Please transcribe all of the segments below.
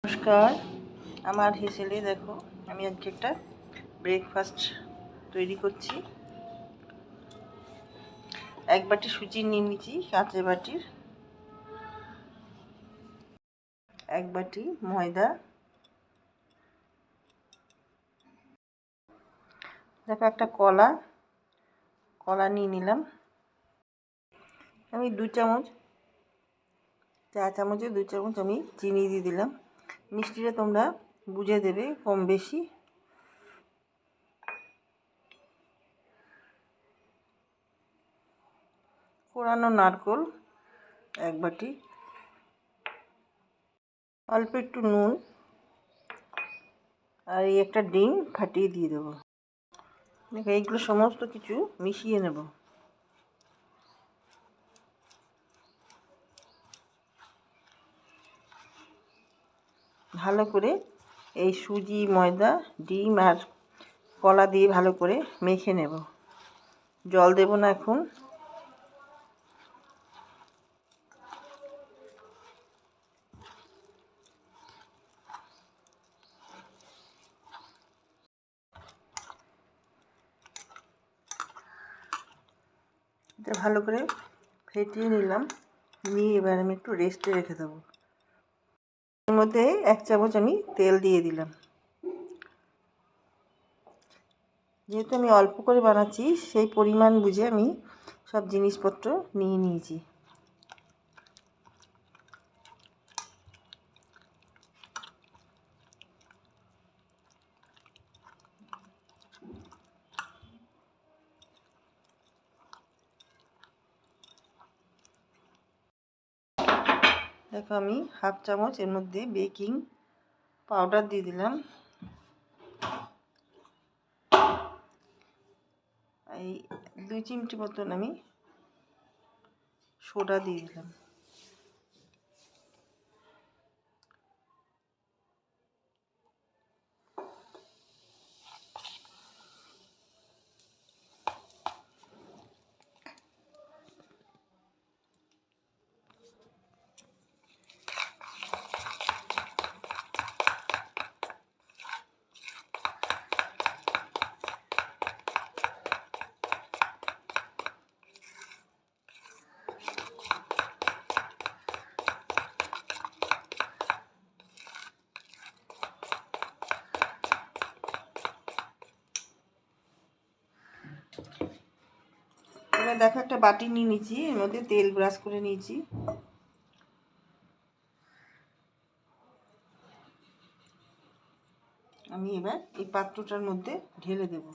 নমস্কার, আমার হেসেলে দেখো আমি আজকে একটা ব্রেকফাস্ট তৈরি করছি। এক বাটি সুজি নিয়ে নিয়েছি, কাঁচের বাটির। এক বাটি ময়দা, দেখো একটা কলা নিয়ে নিলাম। আমি 2 চামচ, চা চামচে 2 চামচ আমি চিনি দিয়ে দিলাম। মিষ্টিটা তোমরা বুঝে দেবে কম বেশি। কোরানো নারকেল এক বাটি, অল্প একটু নুন, আর এই একটা ডিম ফাটিয়ে দিয়ে দেবো। দেখো এইগুলো সমস্ত কিছু মিশিয়ে নেব। ভালো করে এই সুজি, ময়দা, ডিম আর কলা দিয়ে ভালো করে মেখে নেব। জল দেব না এখন। এটা ভালো করে ফেটিয়ে নিলাম, নিয়ে এবার আমি একটু রেস্টে রেখে দেবো। এর মধ্যে 1 চামচ আমি তেল দিয়ে দিলাম। যেহেতু আমি অল্প করে বানাচ্ছি, সেই পরিমাণ বুঝে আমি সব জিনিসপত্র নিয়ে নিয়েছি। দেখো আমি 1/2 চামচ এর মধ্যে বেকিং পাউডার দিয়ে দিলাম। এই 2 চিমটি মতন আমি সোডা দিয়ে দিলাম। এবার দেখো একটা বাটি নিয়ে নিয়েছি, এর মধ্যে তেল ব্রাশ করে নিয়েছি। আমি এবার এই পাত্রটার মধ্যে ঢেলে দেব।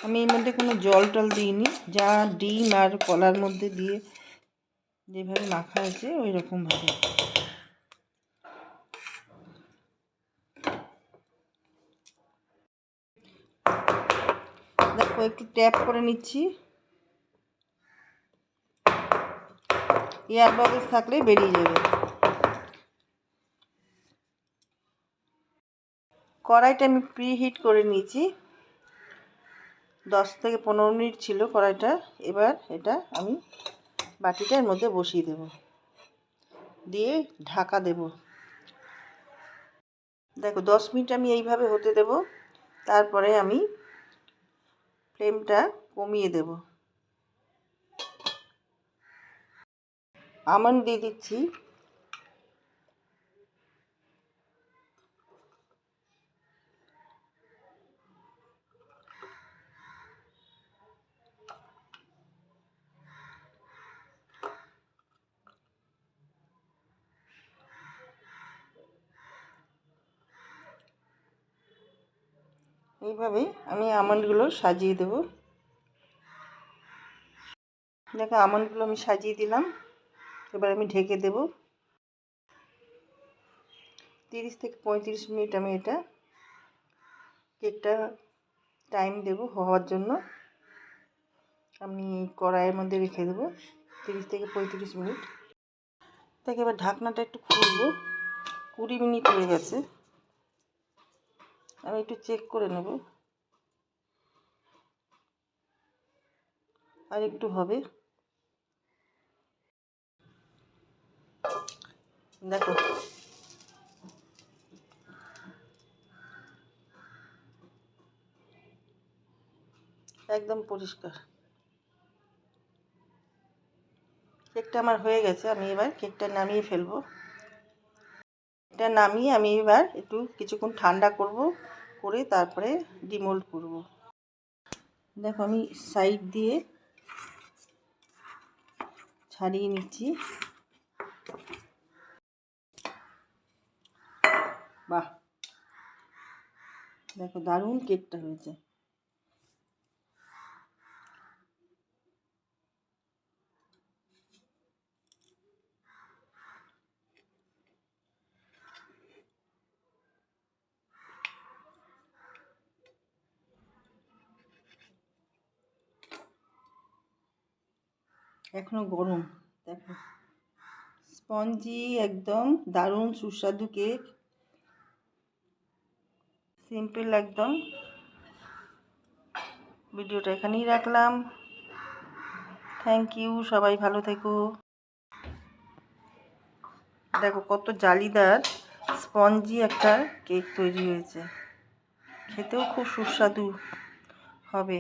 আমি এর মধ্যে কোনো জল টল দিইনি, যা ডিম আর কলার মধ্যে দিয়ে যেভাবে মাখা আছে ওই রকমভাবে। দেখো একটু ট্যাপ করে নিচ্ছি, এয়ার বাবলস থাকলে বেরিয়ে যাবে। কড়াইটা আমি প্রি হিট করে নিয়েছি, 10 থেকে 15 মিনিট ছিল কড়াইটা। এবার এটা আমি বাটিটার মধ্যে বসিয়ে দেব, দিয়ে ঢাকা দেব। দেখো 10 মিনিট আমি এইভাবে হতে দেব, তারপরে আমি ফ্লেমটা কমিয়ে দেব। আমন্ড দিয়ে দিচ্ছি। এইভাবে আমি আমন্ডগুলো সাজিয়ে দেব। দেখো আমন্ডগুলো আমি সাজিয়ে দিলাম, এবার আমি ঢেকে দেব। 30 থেকে 35 মিনিট আমি এটা কেকটা টাইম দেব হওয়ার জন্য। আমি কড়াইয়ের মধ্যে রেখে দেবো 30 থেকে 35 মিনিট। তাকে এবার ঢাকনাটা একটু খুলবো। 20 মিনিট হয়ে গেছে। আমি একটু চেক করে নেব, আর একটু হবে। দেখো একদম পরিষ্কার। কেকটা আমার হয়ে গেছে। আমি এবার কেকটা নামিয়ে ফেলবো। এটা নামিয়ে আমি এবার একটু কিছুক্ষণ ঠান্ডা করব, করে তারপরে ডিমোল্ড করব। দেখো আমি সাইড দিয়ে ছাড়িয়ে নিচ্ছি। বাহ, দেখো দারুণ কেকটা হয়েছে। এখনো গরম। দেখো স্পঞ্জি, একদম দারুণ সুস্বাদু কেক। সিম্পল একদম। ভিডিওটা এখানেই রাখলাম। থ্যাংক ইউ, সবাই ভালো থেকো। দেখো কত জালিদার স্পঞ্জি একটা কেক তৈরি হয়েছে, খেতেও খুব সুস্বাদু হবে।